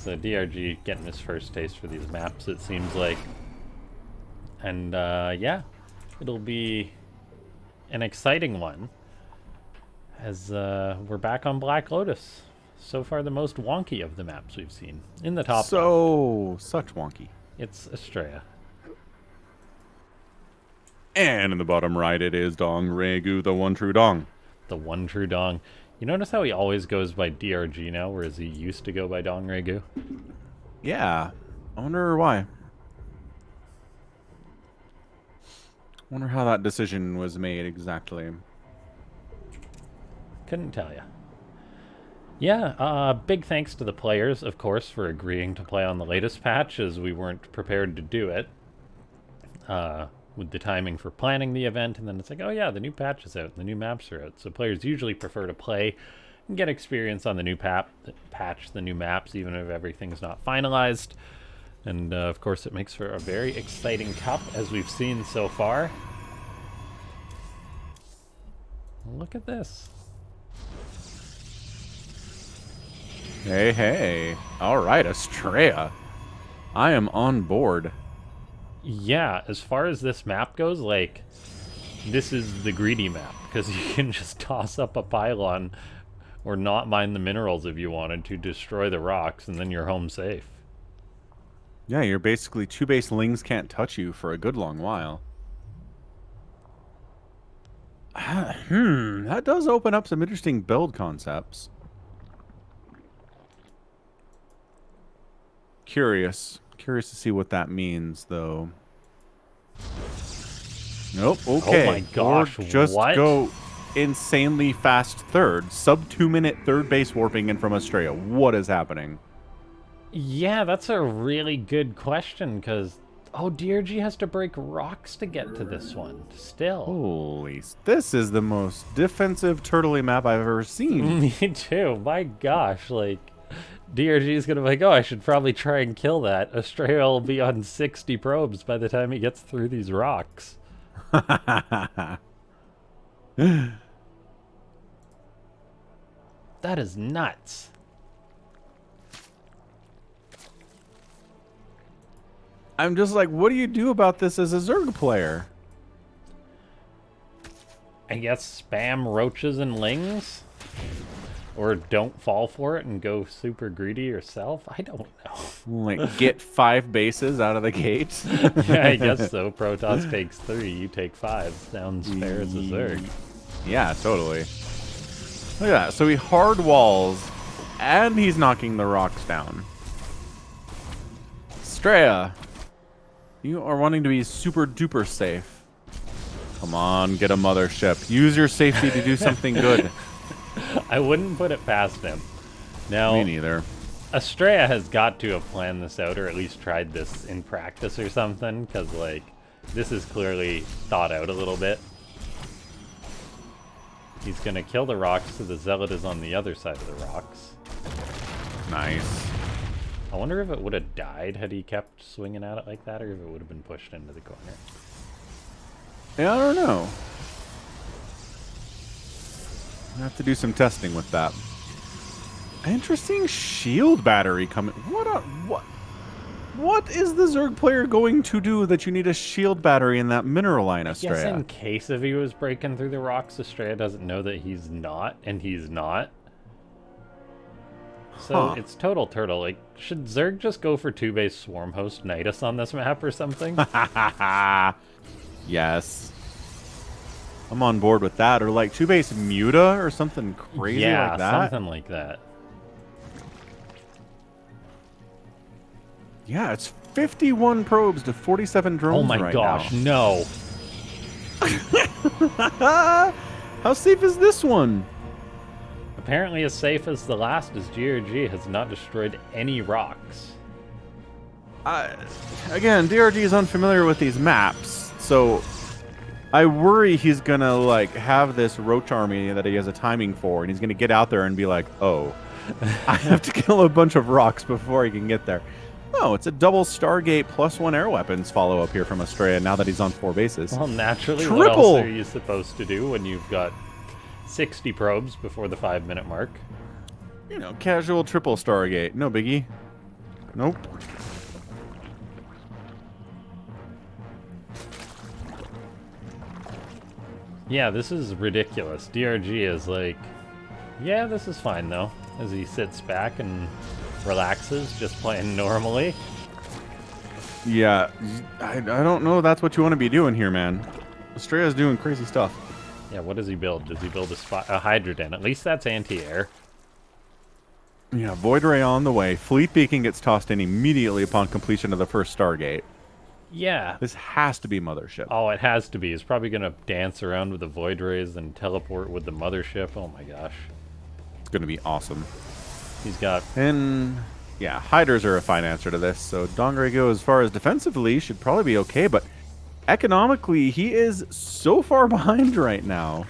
so DRG getting his first taste for these maps, it seems like. And yeah, it'll be an exciting one as we're back on Black Lotus. So far the most wonky of the maps we've seen. In the top Such wonky. it's Astrea. And in the bottom right, it is Dong Regu, the one true Dong. The one true Dong. You notice how he always goes by DRG now, whereas he used to go by Dong Regu? Yeah. I wonder why. Wonder how that decision was made exactly. Couldn't tell you. Yeah, big thanks to the players, of course, for agreeing to play on the latest patch, as we weren't prepared to do it. With the timing for planning the event, and then it's like, oh yeah, the new patch is out, the new maps are out. So players usually prefer to play and get experience on the new patch, the new maps, even if everything's not finalized. And of course it makes for a very exciting cup, as we've seen so far. Look at this. Hey, hey. Alright, Astrea. I am on board. Yeah, as far as this map goes, like, this is the greedy map, because you can just toss up a pylon or not mine the minerals if you wanted to, destroy the rocks, and then you're home safe. Yeah, you're basically two base lings can't touch you for a good long while. That does open up some interesting build concepts. Curious to see what that means, though. Nope, okay. Oh my gosh, or just what? go insanely fast third. Sub 2 minute third base warping in from Astrea. What is happening? Yeah, that's a really good question, because... Oh, DRG has to break rocks to get to this one, still. Holy... This is the most defensive turtley map I've ever seen. Me too, my gosh, like... DRG is going to be like, oh, I should probably try and kill that. Astrea will be on 60 probes by the time he gets through these rocks. That is nuts. I'm just like, what do you do about this as a Zerg player? I guess spam roaches and lings? Or don't fall for it and go super greedy yourself? I don't know. Like, get 5 bases out of the gate? Yeah, I guess so. Protoss takes 3, you take 5. Sounds fair as a Zerg. Yeah, totally. Look at that. So he hard walls, and he's knocking the rocks down. Astrea, you are wanting to be super duper safe. Come on, get a mothership. Use your safety to do something good. I wouldn't put it past him. Now, Me neither. Astrea has got to have planned this out, or at least tried this in practice or something, because, like, this is clearly thought out a little bit. He's going to kill the rocks, so the Zealot is on the other side of the rocks. Nice. I wonder if it would have died had he kept swinging at it like that, or if it would have been pushed into the corner. Yeah, I don't know. I have to do some testing with that. Interesting shield battery coming. What is the Zerg player going to do that you need a shield battery in that mineral line, Astrea? I guess in case if he was breaking through the rocks, Astrea doesn't know that he's not, and he's not. So it's total turtle. Like, should Zerg just go for 2-base Swarm Host Nidus on this map or something? Yes. I'm on board with that. Or like 2-base Muta or something crazy like that. Yeah, something like that. Yeah, it's 51 probes to 47 drones right now. Oh my gosh, no. How safe is this one? Apparently as safe as the last, as DRG has not destroyed any rocks. Again, DRG is unfamiliar with these maps, so I worry he's gonna like have this roach army that he has a timing for, and he's gonna get out there and be like, oh, I have to kill a bunch of rocks before he can get there. Oh, it's a double Stargate +1 air weapons follow-up here from Astrea now that he's on 4 bases. Well, naturally, Triple! What else are you supposed to do when you've got 60 probes before the 5-minute mark? You know, casual triple Stargate. No biggie. Nope. Yeah, this is ridiculous. DRG is like, yeah, this is fine though, as he sits back and relaxes, just playing normally. Yeah, I don't know that's what you want to be doing here, man. Astrea's doing crazy stuff. Yeah, what does he build? Does he build a Hydra Den? At least that's anti-air. Yeah, Void Ray on the way. Fleet Beacon gets tossed in immediately upon completion of the first Stargate. Yeah. This has to be Mothership. Oh, it has to be. He's probably going to dance around with the Void Rays and teleport with the Mothership. Oh my gosh. It's going to be awesome. He's got... And... yeah, Hydras are a fine answer to this. So Dongrego, as far as defensively, should probably be okay, but economically, he is so far behind right now.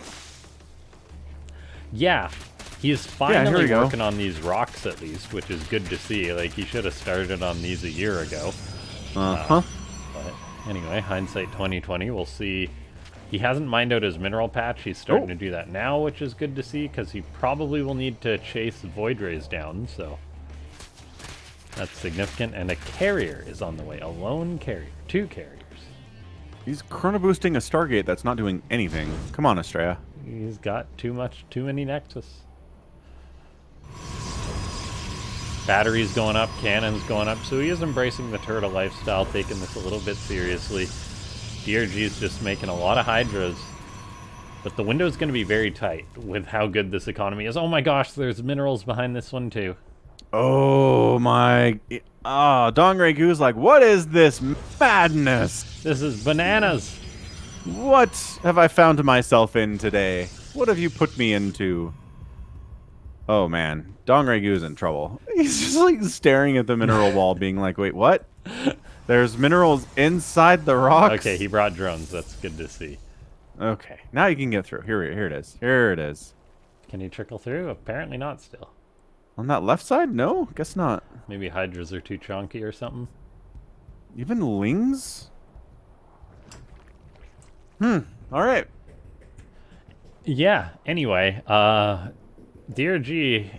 Yeah. He's finally go. working on these rocks at least, which is good to see. Like, he should have started on these a year ago. Uh-huh. But anyway, hindsight 2020, we'll see. He hasn't mined out his mineral patch. He's starting to do that now, which is good to see, because he probably will need to chase Void Rays down, so... that's significant. And a carrier is on the way. A lone carrier. 2 carriers. He's chrono boosting a Stargate that's not doing anything. Come on, Astrea. He's got too many Nexus. Batteries going up, cannons going up, so he is embracing the turtle lifestyle, taking this a little bit seriously. DRG is just making a lot of Hydras, but the window's going to be very tight with how good this economy is. Oh my gosh, there's minerals behind this one too. Oh my... Dongregu like, what is this madness? This is bananas. What have I found myself in today? What have you put me into? Oh man, Dongregu's in trouble. He's just like staring at the mineral wall, being like, wait, what? There's minerals inside the rocks? Okay, he brought drones. That's good to see. Okay, now you can get through. Here it is. Here it is. Can he trickle through? Apparently not still. On that left side? No, guess not. Maybe Hydras are too chunky or something. Even Lings? Alright. Yeah, anyway, DRG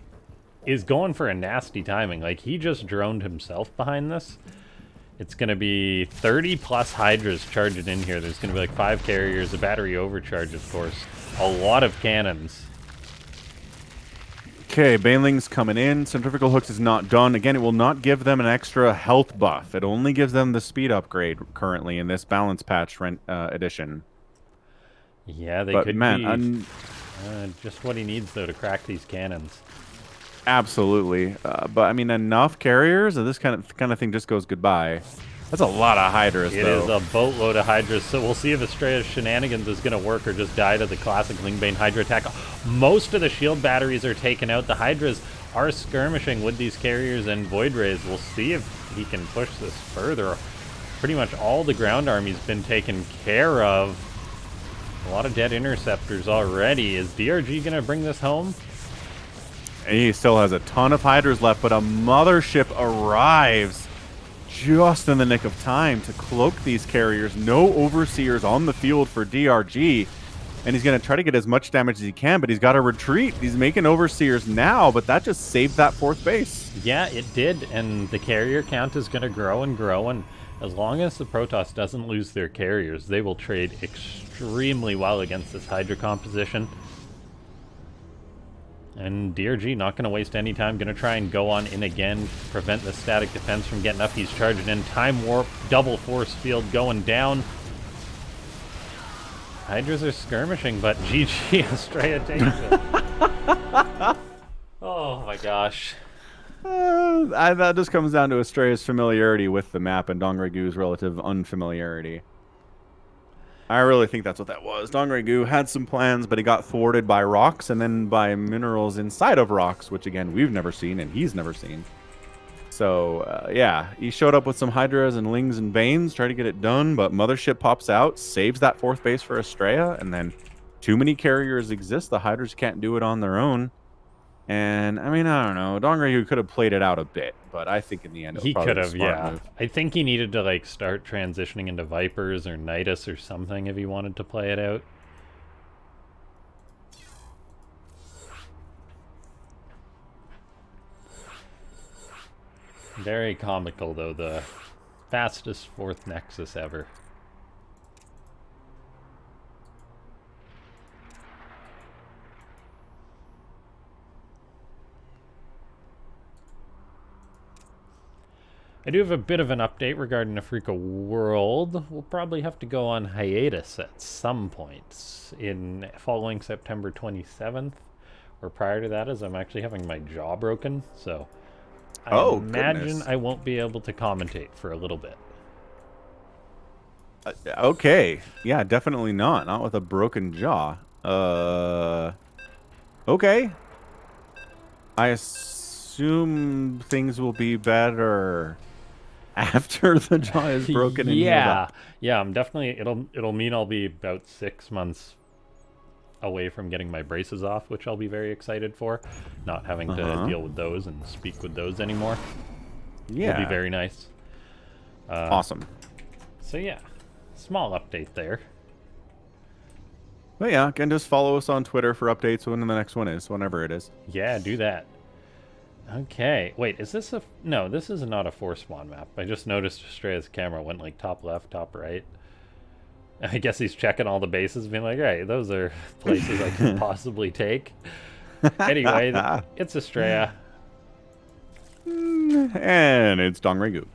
is going for a nasty timing. Like, he just droned himself behind this. It's going to be 30 plus Hydras charging in here. There's going to be like 5 carriers, a battery overcharge, of course. A lot of cannons. Okay, Baneling's coming in. Centrifugal Hooks is not done. Again, it will not give them an extra health buff. It only gives them the speed upgrade currently in this balance patch edition. Yeah, they but could man, be just what he needs, though, to crack these cannons. Absolutely. But, I mean, enough carriers, this kind of thing just goes goodbye. That's a lot of Hydras, though. It is a boatload of Hydras, so we'll see if Astrea's shenanigans is going to work or just die to the classic Lingbane Hydra attack. Most of the shield batteries are taken out. The Hydras are skirmishing with these carriers and Void Rays. We'll see if he can push this further. Pretty much all the ground army's been taken care of. A lot of dead interceptors already. Is DRG going to bring this home? He still has a ton of Hydras left, but a Mothership arrives just in the nick of time to cloak these carriers. No Overseers on the field for DRG, and he's going to try to get as much damage as he can, but he's got to retreat. He's making Overseers now, but that just saved that 4th base. Yeah, it did, and the carrier count is going to grow and grow, and as long as the Protoss doesn't lose their carriers, they will trade extremely well against this Hydra composition. And DRG not going to waste any time, going to try and go on in again, prevent the static defense from getting up. He's charging in, time warp, double force field going down. Hydras are skirmishing, but GG, Astrea takes it. Oh my gosh. That just comes down to Astrea's familiarity with the map and Dongregu's relative unfamiliarity. I really think that's what that was. Dongregu had some plans, but he got thwarted by rocks and then by minerals inside of rocks, which, again, we've never seen and he's never seen. So, yeah, he showed up with some Hydras and Lings and Banes, tried to get it done, but Mothership pops out, saves that 4th base for Astrea, and then too many carriers exist. The Hydras can't do it on their own. And, I mean, I don't know. Dongregu could have played it out a bit, but I think in the end it was probably a smart move. I think he needed to, like, start transitioning into Vipers or Nidus or something if he wanted to play it out. Very comical, though. The fastest 4th Nexus ever. I do have a bit of an update regarding Africa World. We'll probably have to go on hiatus at some point in following September 27th, or prior to that, as I'm actually having my jaw broken. So I imagine goodness. I won't be able to commentate for a little bit. Okay. Yeah, definitely not. Not with a broken jaw. Okay. I assume things will be better after the jaw is broken and healed up. Yeah, I'm definitely, it'll mean I'll be about 6 months away from getting my braces off, which I'll be very excited for. Not having to deal with those and speak with those anymore. Yeah. Will be very nice. Awesome. So yeah, small update there. But yeah, can just follow us on Twitter for updates when the next one is, whenever it is. Yeah, do that. Okay, wait, is this a... No, this is not a 4-spawn map. I just noticed Astrea's camera went like top left, top right. I guess he's checking all the bases, being like, right, those are places I could possibly take. Anyway, it's Astrea. And it's DRG.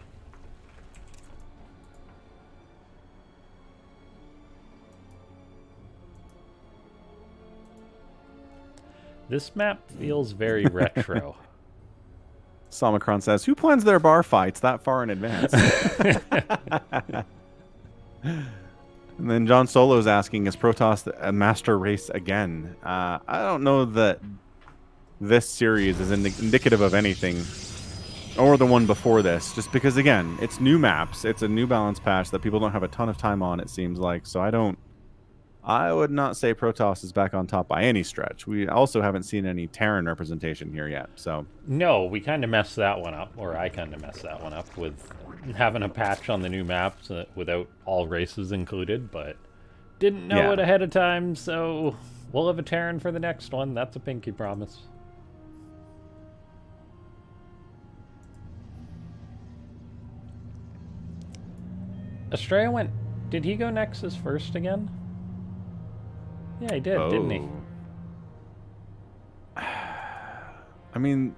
This map feels very retro. Samacron says, who plans their bar fights that far in advance? And then John Solo's asking, is Protoss a master race again? I don't know that this series is indicative of anything, or the one before this, just because, again, it's new maps. It's a new balance patch that people don't have a ton of time on, it seems like. So I would not say Protoss is back on top by any stretch. We also haven't seen any Terran representation here yet, so... No, we kind of messed that one up, or I kind of messed that one up with having a patch on the new maps without all races included, but didn't know it ahead of time, so we'll have a Terran for the next one. That's a pinky promise. Astrea went... Did he go Nexus first again? Yeah, he did, didn't he? I mean,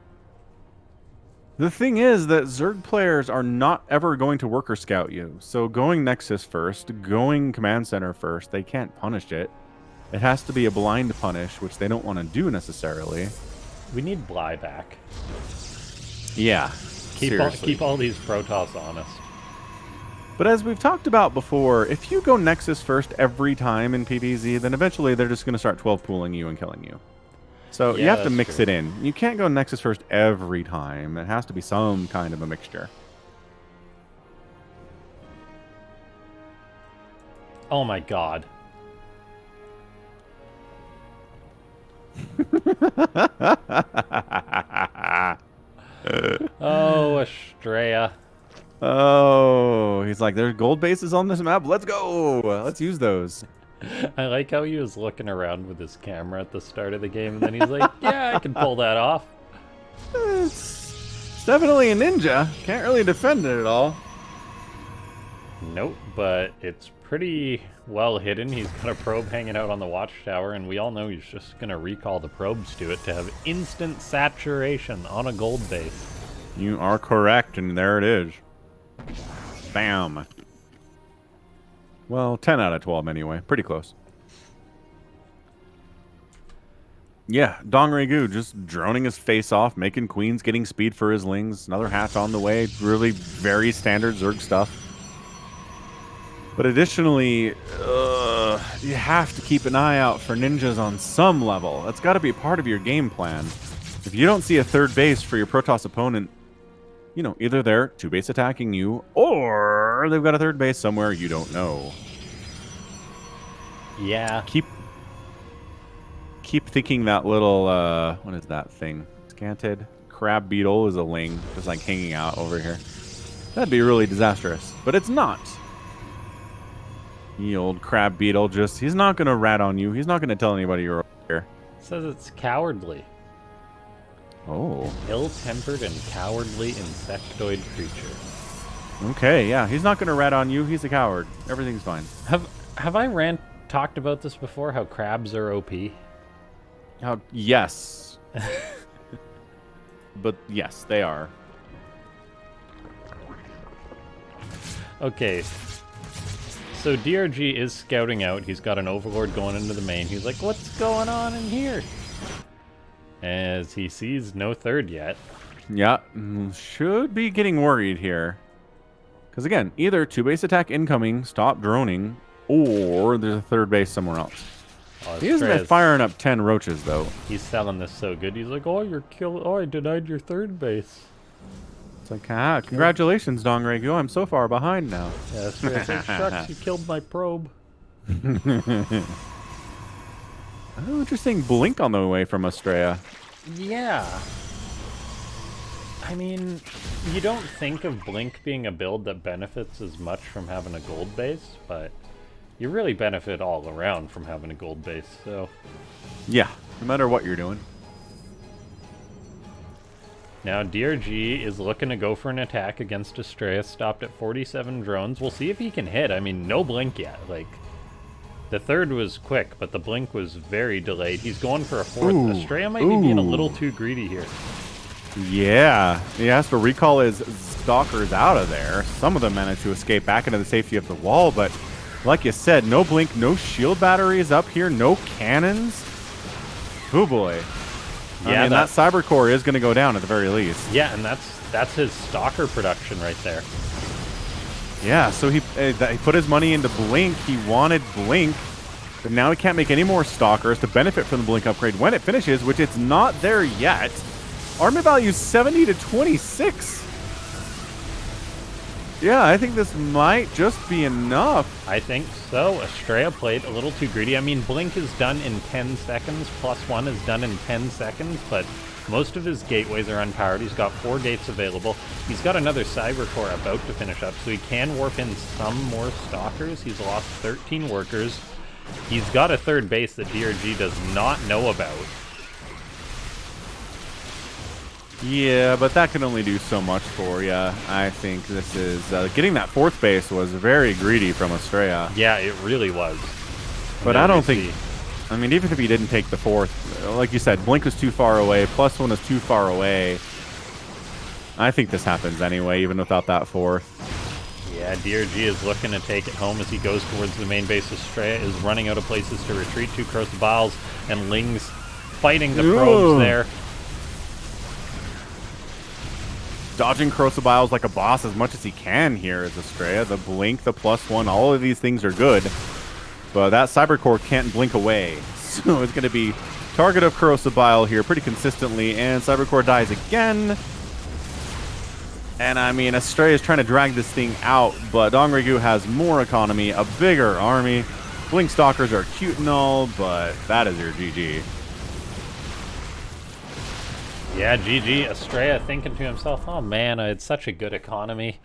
the thing is that Zerg players are not ever going to worker scout you. So going Nexus first, going Command Center first, they can't punish it. It has to be a blind punish, which they don't want to do necessarily. We need Bly back. Yeah, keep all these Protoss honest. But as we've talked about before, if you go Nexus first every time in PvZ, then eventually they're just going to start 12 pooling you and killing you. So you have to mix it in. You can't go Nexus first every time. It has to be some kind of a mixture. Oh my god. Oh, Astrea. Oh, he's like, there's gold bases on this map. Let's go. Let's use those. I like how he was looking around with his camera at the start of the game, and then he's like, yeah, I can pull that off. It's definitely a ninja. Can't really defend it at all. Nope, but it's pretty well hidden. He's got a probe hanging out on the watchtower, and we all know he's just going to recall the probes to it to have instant saturation on a gold base. You are correct, and there it is. Bam. Well, 10 out of 12 anyway. Pretty close. Yeah, DRG just droning his face off, making queens, getting speed for his lings. Another hatch on the way. Really very standard Zerg stuff. But additionally, you have to keep an eye out for ninjas on some level. That's got to be part of your game plan. If you don't see a third base for your Protoss opponent, you know, either they're two-base attacking you, or they've got a third base somewhere you don't know. Yeah. Keep thinking that little, what is that thing? Scanted crab beetle is a ling, just like hanging out over here. That'd be really disastrous, but it's not. The old crab beetle he's not going to rat on you. He's not going to tell anybody you're over here. Says it's cowardly. Oh. Ill-tempered and cowardly insectoid creature. Okay, yeah. He's not going to rat on you. He's a coward. Everything's fine. Have I talked about this before, how crabs are OP? Yes. But yes, they are. Okay. So DRG is scouting out. He's got an overlord going into the main. He's like, what's going on in here? As he sees no third yet. Yeah, should be getting worried here. Because again, either 2-base attack incoming, stop droning, or there's a third base somewhere else. Oh, He isn't firing up 10 roaches, though. He's selling this so good. He's like, oh, oh, I denied your third base. It's like, congratulations, DongRegu. I'm so far behind now. Yeah, Astrea said, shucks, you killed my probe. Oh, interesting blink on the way from Astrea. Yeah. I mean, you don't think of Blink being a build that benefits as much from having a gold base, but you really benefit all around from having a gold base, so... Yeah, no matter what you're doing. Now, DRG is looking to go for an attack against Astrea, stopped at 47 drones. We'll see if he can hit. I mean, no blink yet. Like, the third was quick, but the blink was very delayed. He's going for a fourth. Ooh, Astrea might be being a little too greedy here. Yeah, he has to recall his stalkers out of there. Some of them managed to escape back into the safety of the wall, but like you said, no blink, no shield batteries up here, no cannons. Oh boy. Yeah, I mean, that cyber core is going to go down at the very least. Yeah, and that's his stalker production right there. Yeah, so he put his money into blink. He wanted blink, but now he can't make any more stalkers to benefit from the blink upgrade when it finishes, which it's not there yet. Army value 70 to 26. Yeah, I think this might just be enough. I think so. Astrea played a little too greedy. I mean, Blink is done in 10 seconds, +1 is done in 10 seconds, but most of his gateways are unpowered. He's got 4 gates available. He's got another Cyber Core about to finish up, so he can warp in some more Stalkers. He's lost 13 workers. He's got a third base that DRG does not know about. Yeah, but that can only do so much for you. I think this is... getting that fourth base was very greedy from Astrea. Yeah, it really was. But I don't think... I mean, even if he didn't take the fourth, like you said, Blink was too far away, +1 is too far away. I think this happens anyway, even without that fourth. Yeah, DRG is looking to take it home as he goes towards the main base. Astrea is running out of places to retreat to. Crocodiles and Lings fighting the probes there. Dodging Crocodiles like a boss as much as he can here is Astrea. The Blink, the +1, all of these things are good. But that Cyber Core can't blink away. So it's going to be target of Crocodile here pretty consistently. And Cyber Core dies again. And I mean, Astrea is trying to drag this thing out. But DongRegu has more economy, a bigger army. Blink Stalkers are cute and all, but that is your GG. Yeah, GG. Astrea thinking to himself, oh man, I had such a good economy.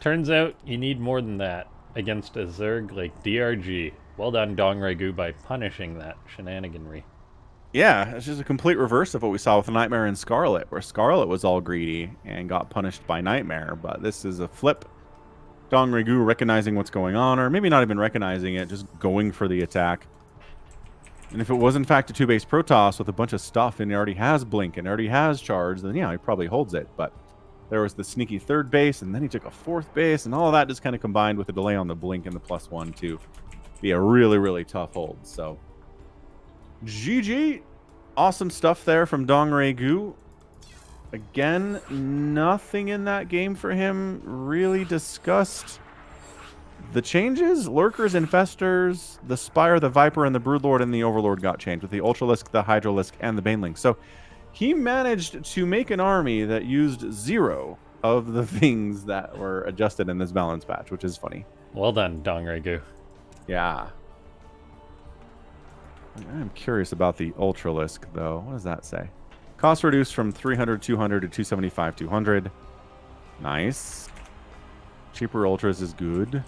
Turns out you need more than that against a Zerg like DRG. Well done, DongRegu, by punishing that shenaniganry. Yeah, it's just a complete reverse of what we saw with Nightmare and Scarlet, where Scarlet was all greedy and got punished by Nightmare. But this is a flip. DongRegu recognizing what's going on, or maybe not even recognizing it, just going for the attack. And if it was, in fact, a 2-base Protoss with a bunch of stuff and he already has Blink and already has Charge, then, yeah, he probably holds it. But there was the sneaky third base, and then he took a fourth base, and all of that just kind of combined with a delay on the Blink and the +1 to be a really, really tough hold. So, GG. Awesome stuff there from DongRegu. Again, nothing in that game for him really discussed. The changes, Lurkers, Infestors, the Spire, the Viper, and the Broodlord and the Overlord got changed with the Ultralisk, the Hydralisk, and the Baneling. So he managed to make an army that used 0 of the things that were adjusted in this balance patch, which is funny. Well done, DongRegu. Yeah. I'm curious about the Ultralisk, though. What does that say? Cost reduced from 300, 200 to 275, 200. Nice. Cheaper Ultras is good.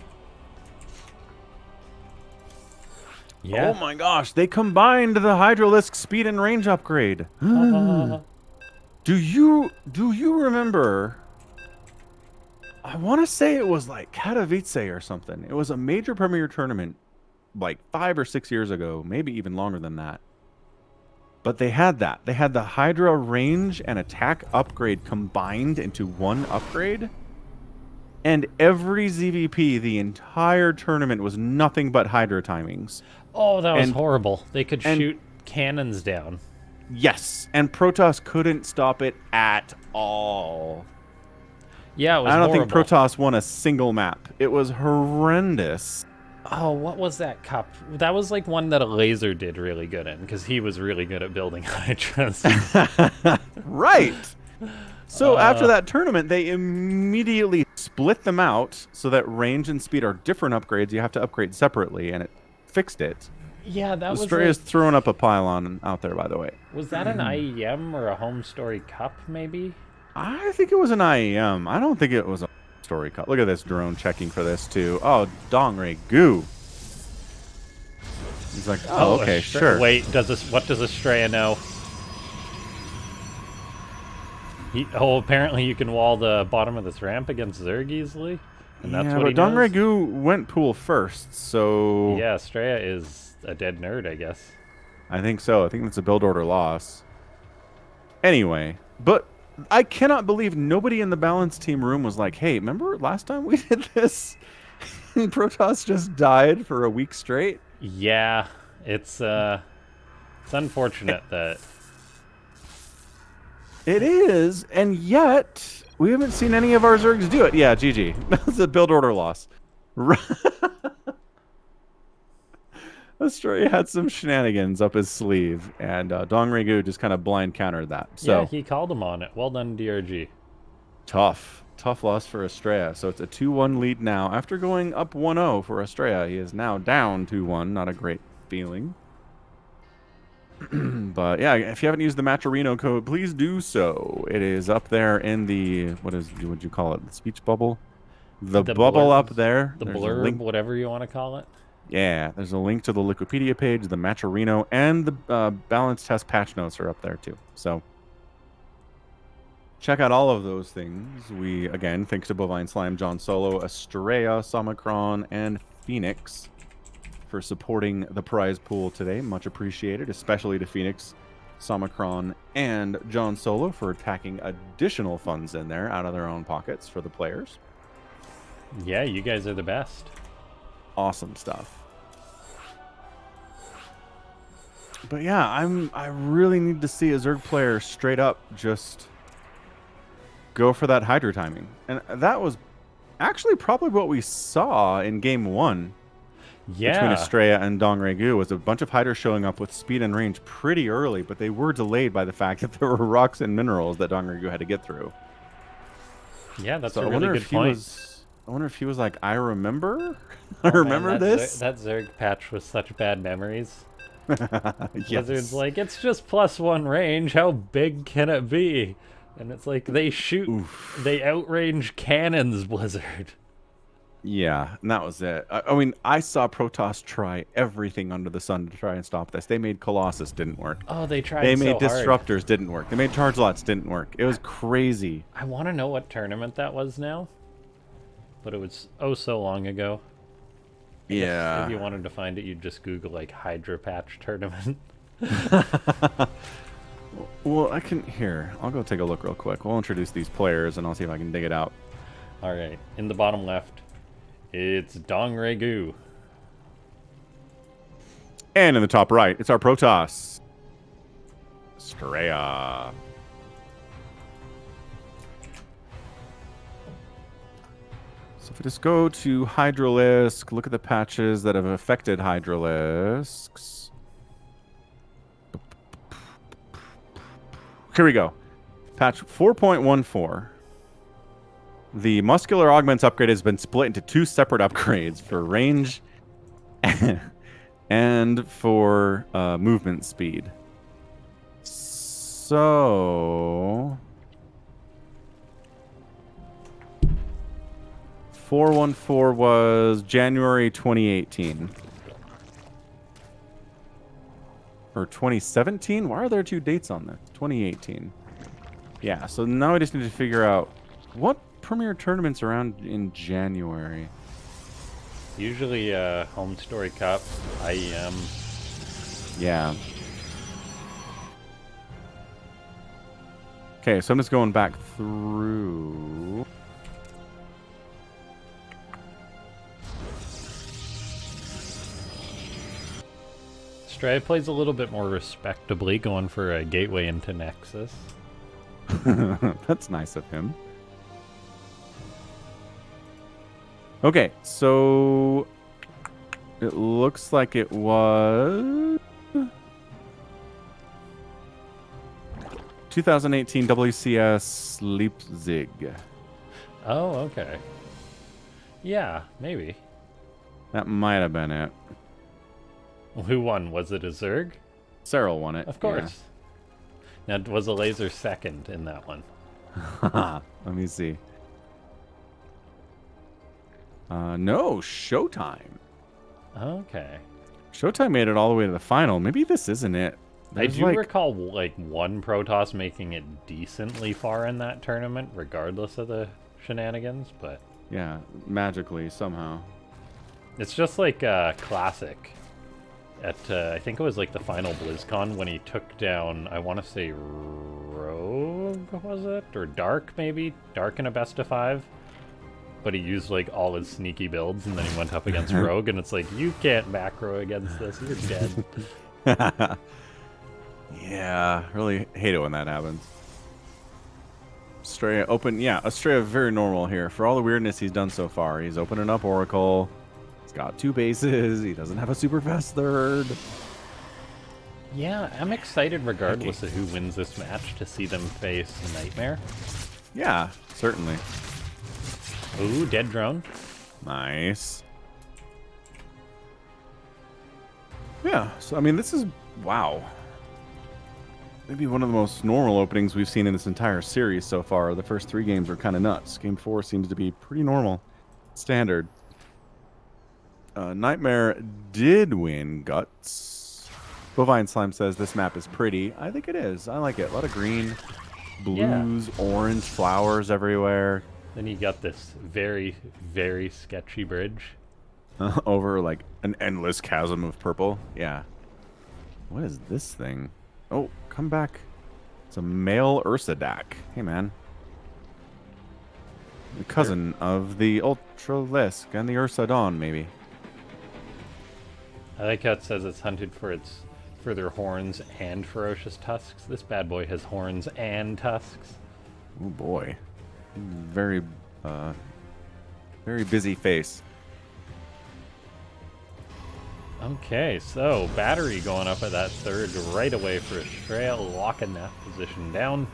Yeah. Oh my gosh, they combined the Hydralisk speed and range upgrade. Do you remember? I want to say it was like Katowice or something. It was a major premier tournament like 5 or 6 years ago, maybe even longer than that. But they had that. They had the Hydra range and attack upgrade combined into one upgrade. And every ZVP, the entire tournament, was nothing but Hydra timings. Oh, that was horrible. They could shoot cannons down. Yes, and Protoss couldn't stop it at all. Yeah, it was I don't horrible. think Protoss won a single map. It was horrendous. Oh, what was that cup? That was like one that a laser did really good in, because he was really good at building Hydras. Right. So after that tournament, they immediately split them out so that range and speed are different upgrades. You have to upgrade separately, and it fixed it. Yeah, that was Astrea's like... throwing up a pylon out there, by the way. Was that an IEM or a home story cup, maybe? I think it was an IEM. I don't think it was a story cut. Look at this drone checking for this, too. Oh, Dongre Goo. He's like, oh, okay, sure. Wait, what does Astrea know? Apparently you can wall the bottom of this ramp against Zerg easily? And that's what he knows? Dongre Goo went pool first, so... Yeah, Astrea is a dead nerd, I guess. I think so. I think that's a build order loss. Anyway, but I cannot believe nobody in the balance team room was like, hey, remember last time we did this? And Protoss just died for a week straight? Yeah, it's unfortunate that... It is, and yet we haven't seen any of our Zergs do it. Yeah, GG. That's a build order loss. Astrea had some shenanigans up his sleeve, and Dongre Goo just kind of blind countered that. So yeah, he called him on it. Well done, DRG. Tough loss for Astrea. So it's a 2-1 lead now. After going up 1-0 for Astrea, he is now down 2-1. Not a great feeling. But yeah, if you haven't used the Matcherino code, please do so. It is up there in the, what would you call it? The speech bubble? The bubble up there. The blurb, whatever you want to call it. Yeah, there's a link to the Wikipedia page, the Matcherino, and the balance test patch notes are up there too. So check out all of those things. We, again, thanks to Bovine Slime, John Solo, Astrea, Somicron, and Phoenix for supporting the prize pool today. Much appreciated, especially to Phoenix, Somicron, and John Solo for attacking additional funds in there out of their own pockets for the players. Yeah, you guys are the best. Awesome stuff. But yeah, I really need to see a Zerg player straight up just go for that Hydra timing. And that was actually probably what we saw in game 1. Yeah. Between Astrea and Dongre Goo was a bunch of Hydras showing up with speed and range pretty early, but they were delayed by the fact that there were rocks and minerals that Dongre Goo had to get through. Yeah, that's a really good point. I wonder if he was like, I remember? I remember this? That Zerg patch was such bad memories. Yes. Blizzard's like, it's just +1 range. How big can it be? And it's like, they outrange cannons, Blizzard. Yeah, and that was it. I mean, I saw Protoss try everything under the sun to try and stop this. They made Colossus, didn't work. Oh, they tried They made so Disruptors, hard. didn't work. They made Charge Lots, didn't work. It was crazy. I want to know what tournament that was now. But it was so long ago. Yeah. If you wanted to find it, you'd just Google, like, Hydra Patch tournament. Well, I'll go take a look real quick. We'll introduce these players, and I'll see if I can dig it out. All right, in the bottom left, it's Dongre Goo. And in the top right, it's our Protoss, Astrea. So if we just go to Hydralisk, look at the patches that have affected Hydralisks. Here we go. Patch 4.14. The Muscular Augments upgrade has been split into 2 separate upgrades for range and for movement speed. So 414 was January 2018. Or 2017? Why are there 2 dates on this? 2018. Yeah, so now we just need to figure out what premier tournaments are around in January. Usually Home Story Cup, IEM. Yeah. Okay, so I'm just going back through. Astrea plays a little bit more respectably, going for a gateway into Nexus. That's nice of him. Okay, so it looks like it was 2018 WCS Leipzig. Oh, okay. Yeah, maybe. That might have been it. Who won? Was it a Zerg? Cyril won it. Of course. Now, was a laser second in that one? Yeah. Let me see. No, Showtime. Okay. Showtime made it all the way to the final. Maybe this isn't it. I There's do like, recall like one Protoss making it decently far in that tournament, regardless of the shenanigans, but yeah, magically somehow. it's just like classic. At I think it was like the final BlizzCon when he took down, I want to say Rogue, was it? Or Dark, maybe? Dark in a best of 5. But he used like all his sneaky builds and then he went up against Rogue and it's like, you can't macro against this, you're dead. Yeah, really hate it when that happens. Astrea open, yeah, Astrea very normal here. For all the weirdness he's done so far, he's opening up Oracle. He's got 2 bases. He doesn't have a super fast third. Yeah, I'm excited regardless of who wins this match to see them face Nightmare. Yeah, certainly. Ooh, dead drone. Nice. Yeah, so I mean, this is, wow. Maybe one of the most normal openings we've seen in this entire series so far. The first 3 games are kind of nuts. Game 4 seems to be pretty normal. Standard. Nightmare did win Guts. Bovine Slime says this map is pretty. I think it is. I like it. A lot of green, blues, orange, flowers everywhere. Then you got this very, very sketchy bridge. Over like an endless chasm of purple. Yeah. What is this thing? Oh, come back. It's a male Ursadak. Hey, man. The cousin of the Ultralisk and the Ursadon, maybe. I like how it says it's hunted for their horns and ferocious tusks. This bad boy has horns and tusks. Oh boy. Very, very busy face. Okay, so battery going up at that third right away for Astrea, locking that position down.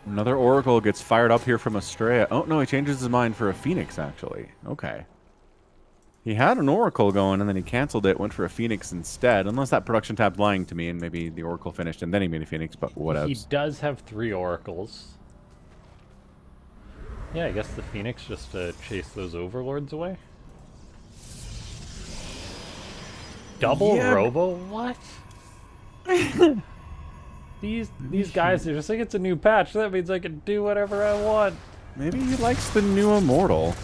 Another Oracle gets fired up here from Astrea. Oh, no, he changes his mind for a Phoenix, actually. Okay. He had an Oracle going, and then he canceled it, went for a Phoenix instead. Unless that production tab's lying to me, and maybe the Oracle finished, and then he made a Phoenix, but whatever. He does have 3 Oracles. Yeah, I guess the Phoenix just to chase those Overlords away. Double Robo? What? These guys are just like, it's a new patch. That means I can do whatever I want. Maybe he likes the new Immortal.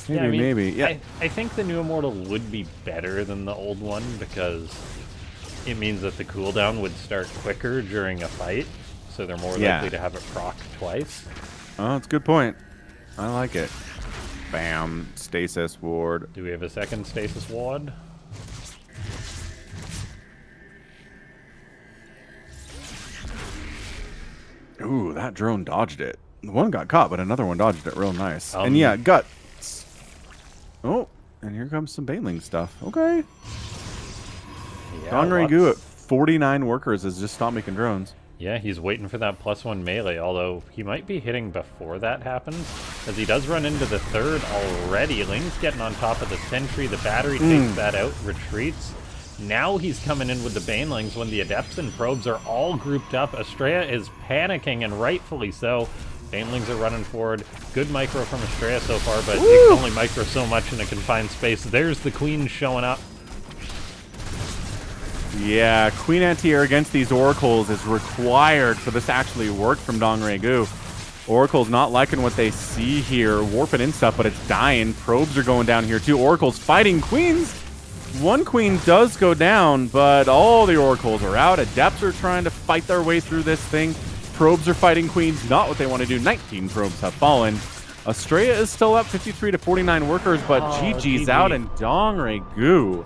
Maybe, Yeah, I mean, maybe. Yeah. I think the new Immortal would be better than the old one because it means that the cooldown would start quicker during a fight, so they're more likely to have it proc twice. Oh, that's a good point. I like it. Bam. Stasis Ward. Do we have a second Stasis Ward? Ooh, that drone dodged it. One got caught, but another one dodged it real nice. And yeah, Guts. Oh, and here comes some Baneling stuff. Okay. Yeah, Gongrigu at 49 workers has just stopped making drones. Yeah, he's waiting for that +1 melee, although he might be hitting before that happens, as he does run into the third already. Ling's getting on top of the sentry, the battery takes that out, retreats. Now he's coming in with the Banelings when the Adepts and Probes are all grouped up. Astrea is panicking, and rightfully so. Banelings are running forward. Good micro from Astrea so far, but you can only micro so much in a confined space. There's the Queen showing up. Yeah, Queen anti-air against these Oracles is required for this to actually work from DRG. Oracle's not liking what they see here. Warping in stuff, but it's dying. Probes are going down here too. Oracle's fighting Queens. One Queen does go down, but all the Oracles are out. Adepts are trying to fight their way through this thing. Probes are fighting Queens, not what they want to do. 19 probes have fallen. Astrea is still up 53 to 49 workers, but GG's out, and DRG